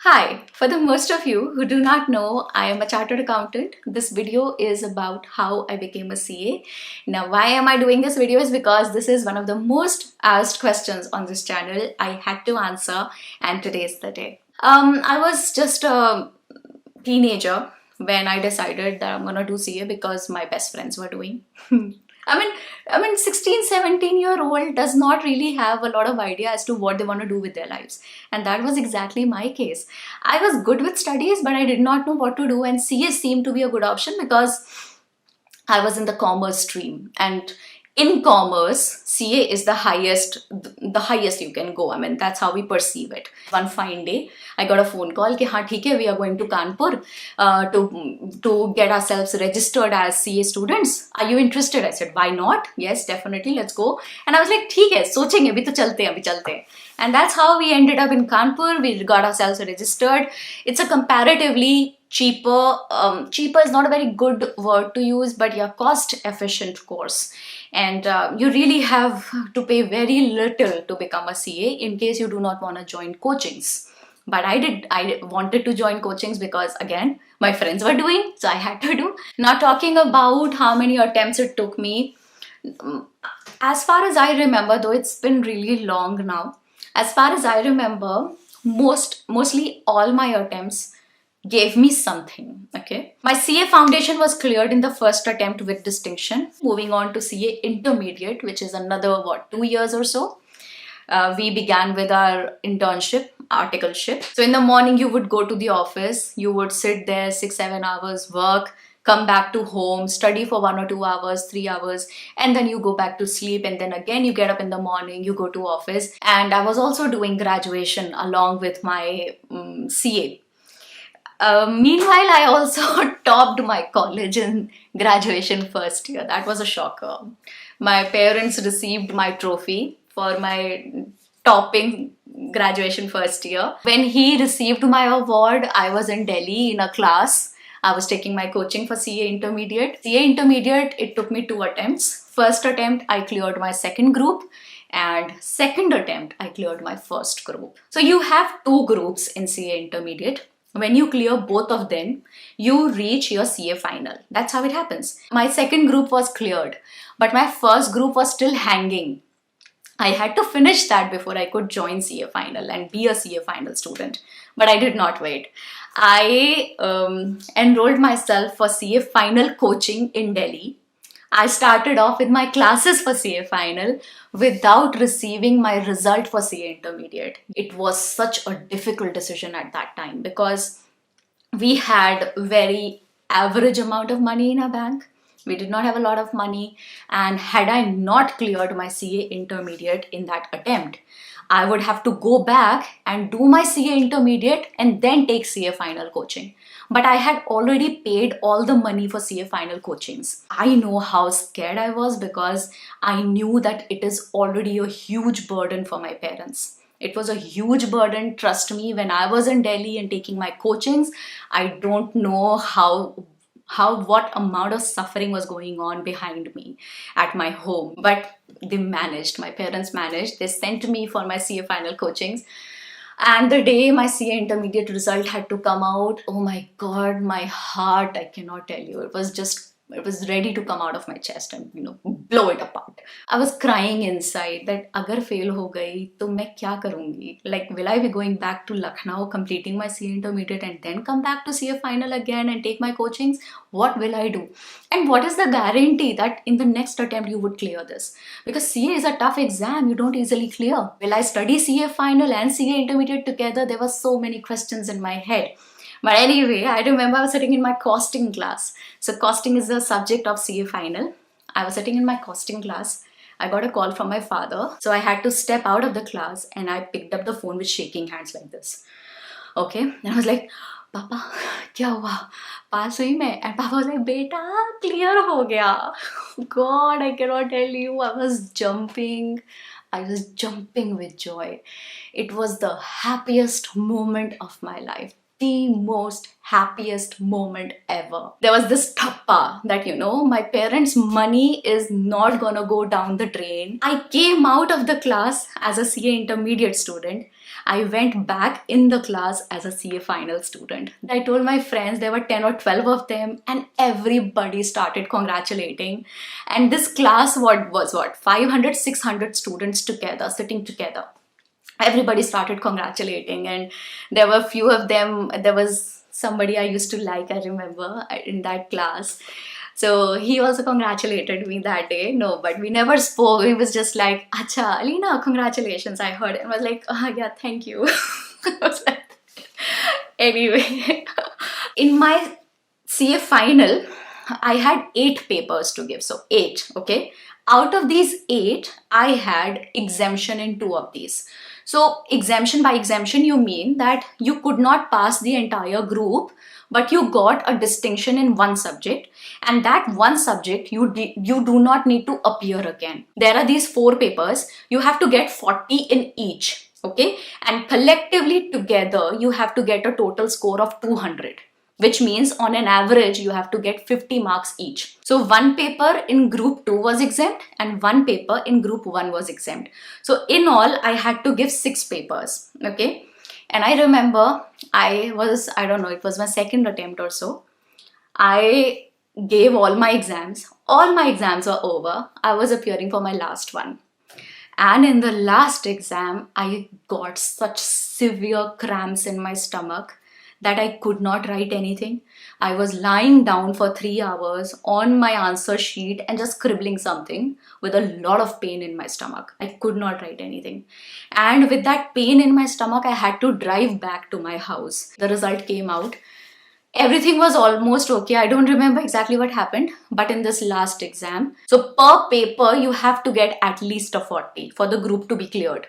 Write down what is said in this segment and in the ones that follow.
Hi, for the most of you who do not know, I am a chartered accountant. This video is about how I became a CA. Now, why am I doing this video is because this is one of the most asked questions on this channel. I had to answer, and today is the day. I was just a teenager when I decided that I'm gonna do CA because my best friends were doing. I mean, 16, 17-year-old does not really have a lot of idea as to what they want to do with their lives. And that was exactly my case. I was good with studies, but I did not know what to do. And CA seemed to be a good option because I was in the commerce stream. And in commerce, CA is the highest you can go. I mean, that's how we perceive it. One fine day, I got a phone call कि हाँ ठीक है, we are going to Kanpur to get ourselves registered as CA students. Are you interested? I said, why not? Yes, definitely, let's go. And I was like, ठीक है, सोचेंगे, अभी तो चलते हैं, अभी चलते हैं. And that's how we ended up in Kanpur. We got ourselves registered. It's a comparatively cheaper is not a very good word to use, but yeah, cost efficient course. And you really have to pay very little to become a CA in case you do not want to join coachings. But I wanted to join coachings because again, my friends were doing, so I had to do. Now talking about how many attempts it took me, as far as I remember, though it's been really long now, as far as I remember, mostly all my attempts gave me something. Okay, my CA foundation was cleared in the first attempt with distinction. Moving on to CA intermediate, which is another 2 years or so. We began with our internship, articleship. So in the morning, you would go to the office, you would sit there 6-7 hours, work, come back to home, study for 1 or 2 hours, 3 hours, and then you go back to sleep. And then again, you get up in the morning, you go to office. And I was also doing graduation along with my CA. Meanwhile, I also topped my college in graduation first year. That was a shocker. My parents received my trophy for my topping graduation first year. When he received my award, I was in Delhi in a class. I was taking my coaching for CA Intermediate. CA Intermediate, it took me 2 attempts. First attempt, I cleared my second group. And second attempt, I cleared my first group. So you have 2 groups in CA Intermediate. When you clear both of them, you reach your CA final. That's how it happens. My second group was cleared, but my first group was still hanging. I had to finish that before I could join CA final and be a CA final student. But I did not wait. I enrolled myself for CA final coaching in Delhi. I started off with my classes for CA final without receiving my result for CA intermediate. It was such a difficult decision at that time because we had very average amount of money in our bank. We did not have a lot of money, and had I not cleared my CA intermediate in that attempt, I would have to go back and do my CA intermediate and then take CA final coaching. But I had already paid all the money for CA final coachings. I know how scared I was because I knew that it is already a huge burden for my parents. It was a huge burden, trust me. When I was in Delhi and taking my coachings, I don't know what amount of suffering was going on behind me at my home. But they managed, my parents managed. They sent me for my CA final coachings. And the day my CA intermediate result had to come out, oh my God, my heart, I cannot tell you. It was ready to come out of my chest and blow it apart. I was crying inside that agar fail ho gayi to main kya karungi? Like, will I be going back to Lucknow, completing my CA intermediate and then come back to CA final again and take my coachings? What will I do? And what is the guarantee that in the next attempt you would clear this? Because CA is a tough exam, you don't easily clear. Will I study CA final and CA intermediate together? There were so many questions in my head. But anyway, I remember I was sitting in my costing class. So costing is the subject of CA final. I was sitting in my costing class. I got a call from my father. So I had to step out of the class and I picked up the phone with shaking hands like this. Okay. And I was like, Papa, kya hua? Pass hui main? And Papa was like, Beta, clear ho gaya. God, I cannot tell you. I was jumping with joy. It was the happiest moment of my life. the most happiest moment ever. There was this thappa that, my parents' money is not gonna go down the drain. I came out of the class as a CA intermediate student. I went back in the class as a CA final student. I told my friends, there were 10 or 12 of them, and everybody started congratulating. And this class was 500, 600 students together, sitting together. Everybody started congratulating, and there were a few of them. There was somebody I used to like, I remember, in that class. So he also congratulated me that day. No, but we never spoke. He was just like, Acha, Alina, congratulations. I heard it. I was like, oh, yeah, thank you. I was like, anyway, in my CA final, I had 8 papers to give. So 8, okay? Out of these 8, I had exemption in 2 of these. So exemption, by exemption, you mean that you could not pass the entire group, but you got a distinction in one subject, and that one subject you do not need to appear again. There are these 4 papers. You have to get 40 in each, okay? And collectively together, you have to get a total score of 200. Which means on an average, you have to get 50 marks each. So one paper in group 2 was exempt and one paper in group 1 was exempt. So in all, I had to give 6 papers, okay? And I remember I don't know, it was my second attempt or so. I gave all my exams. All my exams were over. I was appearing for my last one. And in the last exam, I got such severe cramps in my stomach that I could not write anything. I was lying down for 3 hours on my answer sheet and just scribbling something with a lot of pain in my stomach. I could not write anything. And with that pain in my stomach, I had to drive back to my house. The result came out. Everything was almost okay. I don't remember exactly what happened, but in this last exam, so per paper, you have to get at least a 40 for the group to be cleared.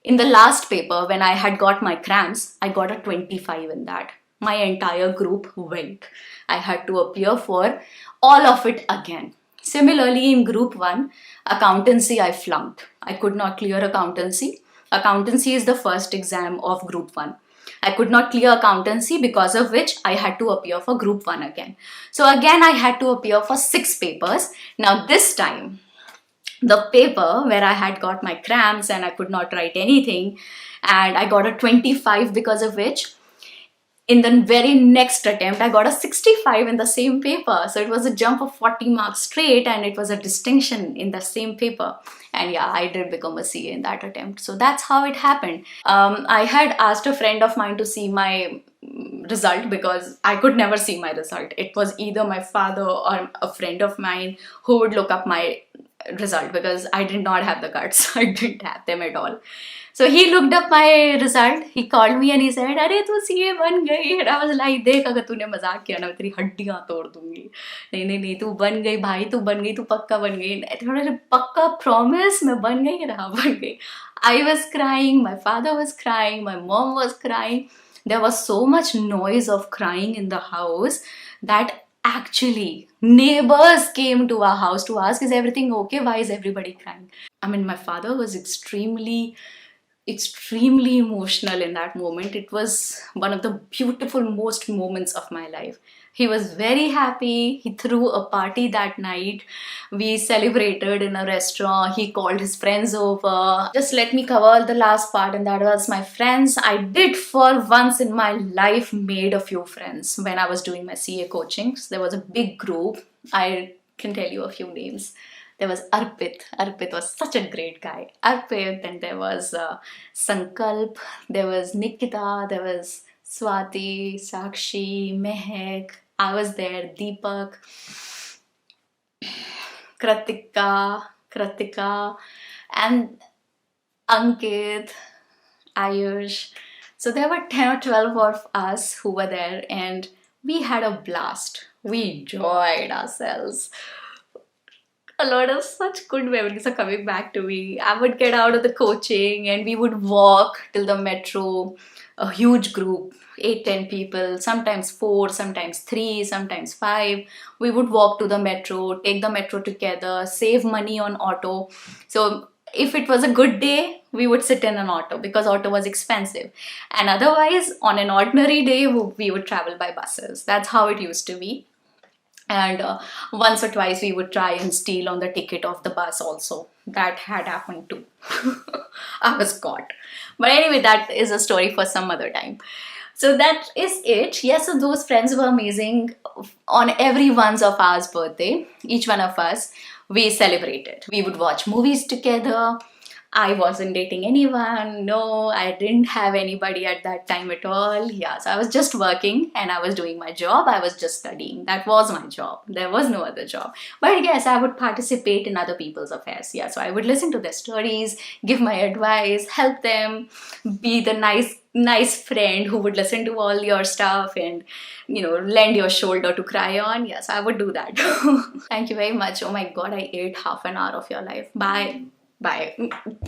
In the last paper, when I had got my cramps, I got a 25 in that. My entire group went. I had to appear for all of it again. Similarly, in group 1, accountancy I flunked. I could not clear accountancy. Accountancy is the first exam of group 1. I could not clear accountancy, because of which I had to appear for group 1 again. So again, I had to appear for 6 papers. Now this time, the paper where I had got my cramps and I could not write anything, and I got a 25, because of which in the very next attempt I got a 65 in the same paper. So it was a jump of 40 marks straight, and it was a distinction in the same paper. And yeah, I did become a CA in that attempt. So that's how it happened. I had asked a friend of mine to see my result, because I could never see my result. It was either my father or a friend of mine who would look up my result, because I did not have the guts. I didn't have them at all. So he looked up my result. He called me and he said, "Arey, tu CA ban gayi." And I was like, "Dekh, agar तूने मजाक किया ना, मैं तेरी हड्डियाँ तोड़ दूँगी." नहीं, तू बन गई भाई, तू बन गई, तू पक्का बन गई. थोड़ा सा पक्का promise, मैं बन गई, रहा बन गई. I was crying, my father was crying, my mom was crying. There was so much noise of crying in the house that actually neighbors came to our house to ask, "Is everything okay? Why is everybody crying?" I mean, my father was extremely emotional in that moment. It was one of the beautiful most moments of my life. He was very happy. He threw a party that night. We celebrated in a restaurant. He called his friends over. Just let me cover the last part, and that was my friends. I did for once in my life made a few friends when I was doing my CA coaching. So there was a big group. I can tell you a few names. There was Arpit. Arpit was such a great guy. Arpit, and there was Sankalp, there was Nikita, there was Swati, Sakshi, Mehek. I was there, Deepak, Kratika, and Ankit, Ayush. So there were 10 or 12 of us who were there, and we had a blast. We enjoyed ourselves. A lot of such good memories are coming back to me. I would get out of the coaching and we would walk till the metro, a huge group, 8-10 people, sometimes 4, sometimes 3, sometimes 5. We would walk to the metro, take the metro together, save money on auto. So if it was a good day, we would sit in an auto because auto was expensive. And otherwise, on an ordinary day, we would travel by buses. That's how it used to be. And once or twice we would try and steal on the ticket of the bus also. That had happened too. I was caught. But anyway, that is a story for some other time. So that is it. Yes, so those friends were amazing. On every one's of ours birthday, each one of us, we celebrated. We would watch movies together. I wasn't dating anyone. No, I didn't have anybody at that time at all. Yeah, so I was just working and I was doing my job. I was just studying. That was my job. There was no other job. But yes, I would participate in other people's affairs. Yeah, so I would listen to their stories, give my advice, help them, be the nice friend who would listen to all your stuff and, you know, lend your shoulder to cry on. Yes, I would do that. Thank you very much. Oh my God, I ate half an hour of your life. Bye. Bye.